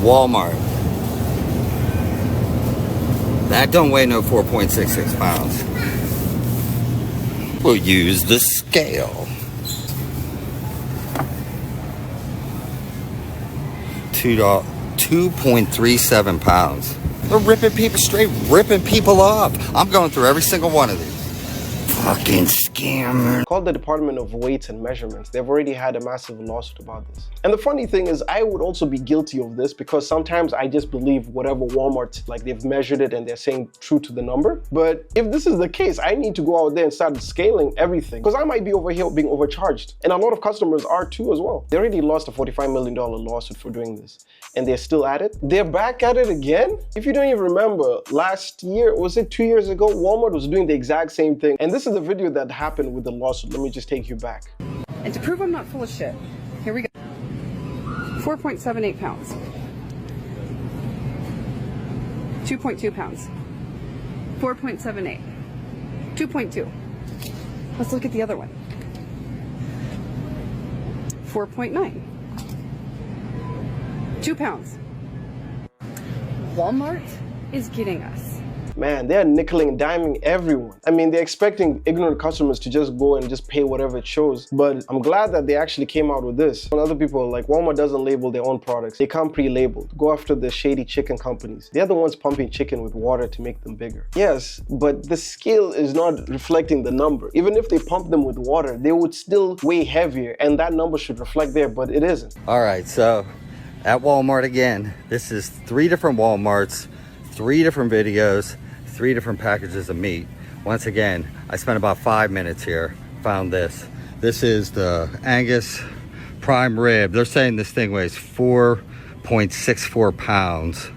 Walmart. That don't weigh no 4.66 pounds. We'll use the scale. 2.37 pounds. They're ripping people, straight ripping people off. I'm going through every single one of these. Fucking scammer. Called the Department of Weights and Measurements. They've already had a massive lawsuit about this. And the funny thing is, I would also be guilty of this because sometimes I just believe whatever Walmart, like they've measured it and they're saying true to the number. But if this is the case, I need to go out there and start scaling everything because I might be over here being overcharged. And a lot of customers are too as well. They already lost a $45 million lawsuit for doing this. And they're still at it. They're back at it again. If you don't even remember, last year, was it 2 years ago, Walmart was doing the exact same thing. And this is the video that happened with the lawsuit. Let me just take you back. And to prove I'm not full of shit, here we go. 4.78 pounds. 2.2 pounds. 4.78. 2.2. Let's look at the other one. 4.9. 2 pounds. Walmart is getting us. Man, they're nickeling and diming everyone. I mean, they're expecting ignorant customers to just go and just pay whatever it shows. But I'm glad that they actually came out with this. When other people, like Walmart doesn't label their own products. They come pre-labeled. Go after the shady chicken companies. They're the ones pumping chicken with water to make them bigger. Yes, but the scale is not reflecting the number. Even if they pump them with water, they would still weigh heavier and that number should reflect there, but it isn't. All right, so at Walmart again, this is 3 different Walmarts, 3 different videos, 3 different packages of meat. Once again, I spent about 5 minutes here, found this. This is the Angus prime rib. They're saying this thing weighs 4.64 pounds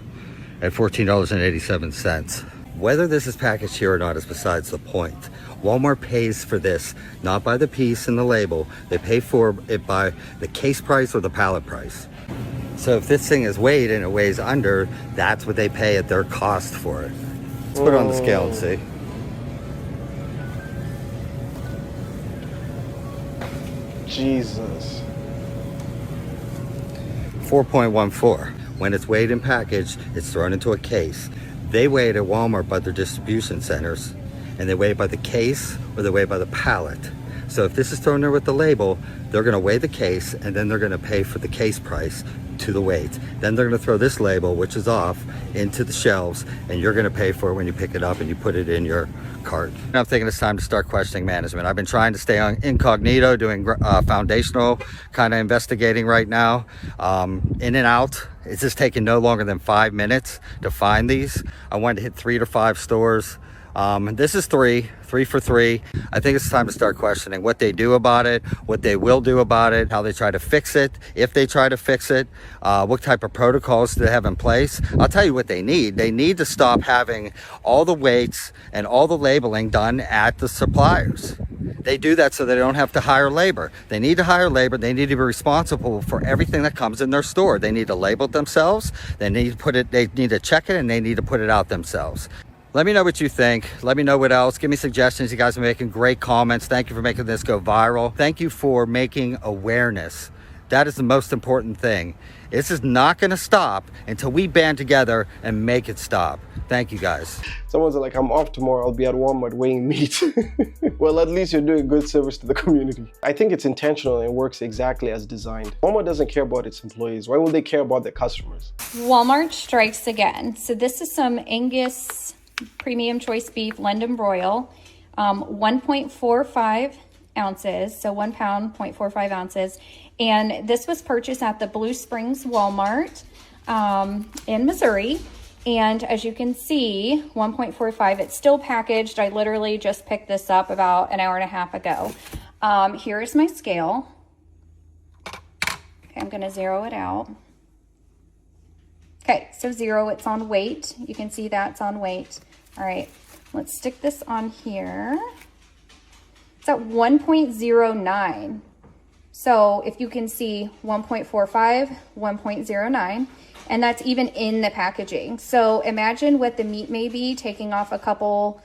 at $14.87. Whether this is packaged here or not is besides the point. Walmart pays for this, not by the piece in the label. They pay for it by the case price or the pallet price. So if this thing is weighed and it weighs under, that's what they pay at their cost for it. Let's put it on the scale and see. Jesus. 4.14. When it's weighed and packaged, it's thrown into a case. They weigh it at Walmart by their distribution centers, and they weigh it by the case or they weigh it by the pallet. So if this is thrown there with the label, they're gonna weigh the case and then they're gonna pay for the case price to the weight. Then they're gonna throw this label, which is off, into the shelves, and you're gonna pay for it when you pick it up and you put it in your cart. And I'm thinking it's time to start questioning management. I've been trying to stay on incognito, doing foundational kind of investigating right now. In and out, it's just taking no longer than 5 minutes to find these. I wanted to hit 3 to 5 stores. This is 3 for 3. I think it's time to start questioning what they do about it, what they will do about it, how they try to fix it, if they try to fix it, what type of protocols do they have in place. I'll tell you what they need. They need to stop having all the weights and all the labeling done at the suppliers. They do that so they don't have to hire labor. They need to hire labor. They need to be responsible for everything that comes in their store. They need to label it themselves. They need to check it, and they need to put it out themselves. Let me know what you think. Let me know what else. Give me suggestions. You guys are making great comments. Thank you for making this go viral. Thank you for making awareness. That is the most important thing. This is not going to stop until we band together and make it stop. Thank you, guys. Someone's like, I'm off tomorrow. I'll be at Walmart weighing meat. Well, at least you're doing good service to the community. I think it's intentional and works exactly as designed. Walmart doesn't care about its employees. Why would they care about their customers? Walmart strikes again. So this is some Angus premium choice beef London broil, 1.45 ounces, so 1 pound, 0.45 ounces. And this was purchased at the Blue Springs Walmart in Missouri. And as you can see, 1.45, it's still packaged. I literally just picked this up about an hour and a half ago. Here is my scale. Okay, I'm gonna zero it out. Okay, so 0, it's on weight. You can see that's on weight. All right, let's stick this on here. It's at 1.09. So if you can see 1.45, 1.09, and that's even in the packaging. So imagine what the meat may be, taking off a couple,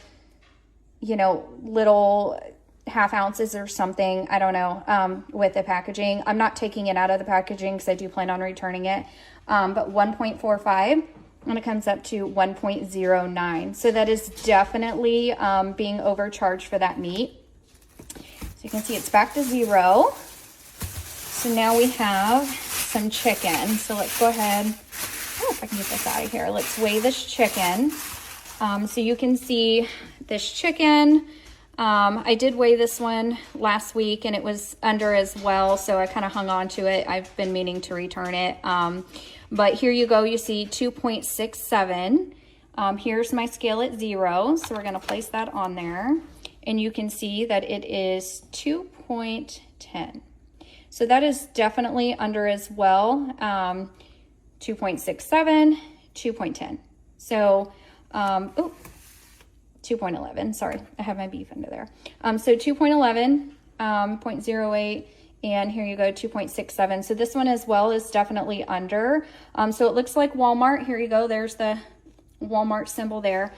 you know, little half ounces or something, I don't know, with the packaging. I'm not taking it out of the packaging because I do plan on returning it. But 1.45, and it comes up to 1.09. So that is definitely being overcharged for that meat. So you can see it's back to 0. So now we have some chicken. So let's go ahead. Oh, if I can get this out of here. Let's weigh this chicken. So you can see this chicken. I did weigh this one last week and it was under as well, so I kind of hung on to it. I've been meaning to return it. But here you go, you see 2.67. Here's my scale at 0, so we're going to place that on there. And you can see that it is 2.10. So that is definitely under as well. 2.67, 2.10. So, 2.11, sorry, I have my beef under there. So 2.11, 0.08, and here you go, 2.67. So this one as well is definitely under. So it looks like Walmart, here you go, there's the Walmart symbol there,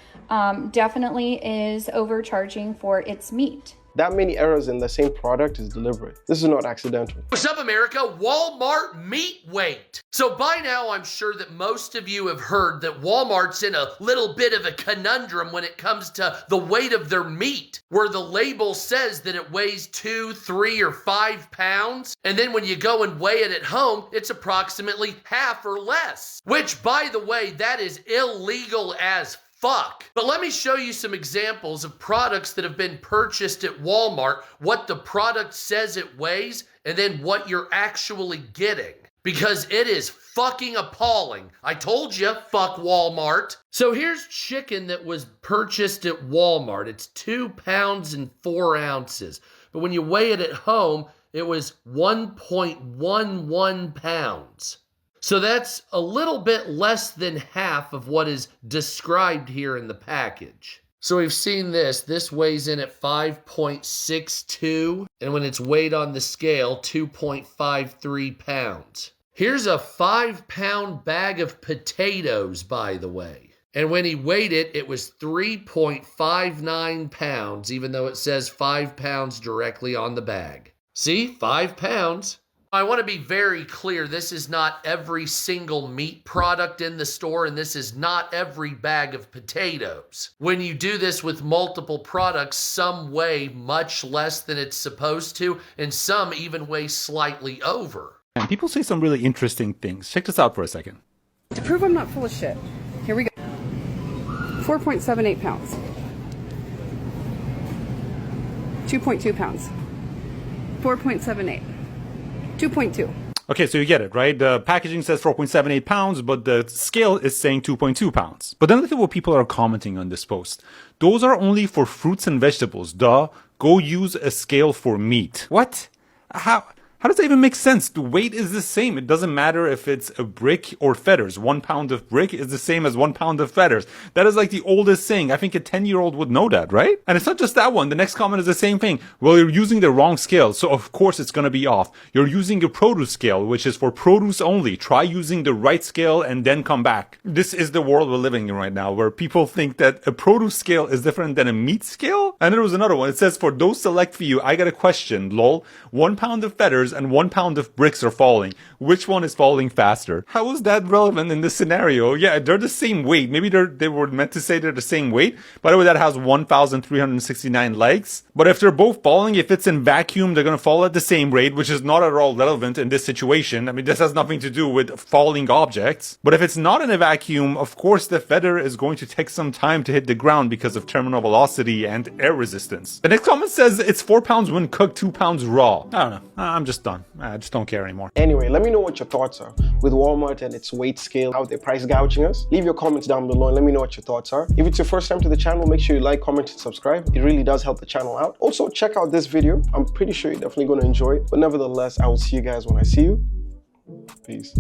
definitely is overcharging for its meat. That many errors in the same product is deliberate. This is not accidental. What's up, America? Walmart meat weight. So by now, I'm sure that most of you have heard that Walmart's in a little bit of a conundrum when it comes to the weight of their meat, where the label says that it weighs 2, 3, or 5 pounds. And then when you go and weigh it at home, it's approximately half or less. Which, by the way, that is illegal as fuck. But let me show you some examples of products that have been purchased at Walmart, what the product says it weighs, and then what you're actually getting. Because it is fucking appalling. I told you, fuck Walmart. So here's chicken that was purchased at Walmart. It's 2 pounds and 4 ounces. But when you weigh it at home, it was 1.11 pounds. So that's a little bit less than half of what is described here in the package. So we've seen this. This weighs in at 5.62, and when it's weighed on the scale, 2.53 pounds. Here's a 5-pound bag of potatoes, by the way. And when he weighed it, it was 3.59 pounds, even though it says 5 pounds directly on the bag. See, 5 pounds. I want to be very clear, this is not every single meat product in the store, and this is not every bag of potatoes. When you do this with multiple products, some weigh much less than it's supposed to, and some even weigh slightly over. And people say some really interesting things. Check this out for a second. To prove I'm not full of shit, here we go. 4.78 pounds. 2.2 pounds. 4.78. 2.2. Okay, so you get it, right? The packaging says 4.78 pounds, but the scale is saying 2.2 pounds. But then look at what people are commenting on this post. Those are only for fruits and vegetables. Duh. Go use a scale for meat. What? How does that even make sense? The weight is the same. It doesn't matter if it's a brick or feathers. 1 pound of brick is the same as 1 pound of feathers. That is like the oldest saying. I think a 10-year-old would know that, right? And it's not just that one. The next comment is the same thing. Well, you're using the wrong scale, so of course it's going to be off. You're using a produce scale, which is for produce only. Try using the right scale and then come back. This is the world we're living in right now, where people think that a produce scale is different than a meat scale. And there was another one. It says, for those select few, I got a question, lol. 1 pound of feathers and 1 pound of bricks are falling. Which one is falling faster? How is that relevant in this scenario? Yeah, they're the same weight. Maybe they were meant to say they're the same weight. By the way, that has 1,369 legs. But if they're both falling, if it's in vacuum, they're going to fall at the same rate, which is not at all relevant in this situation. I mean, this has nothing to do with falling objects. But if it's not in a vacuum, of course, the feather is going to take some time to hit the ground because of terminal velocity and air resistance. The next comment says it's 4 pounds when cooked, 2 pounds raw. I don't know. I'm just done. I just don't care anymore. Anyway, let me know what your thoughts are with Walmart and its weight scale, how they're price gouging us. Leave your comments down below and let me know what your thoughts are. If it's your first time to the channel, make sure you like, comment, and subscribe. It really does help the channel out. Also, check out this video. I'm pretty sure you're definitely going to enjoy it. But nevertheless, I will see you guys when I see you. Peace.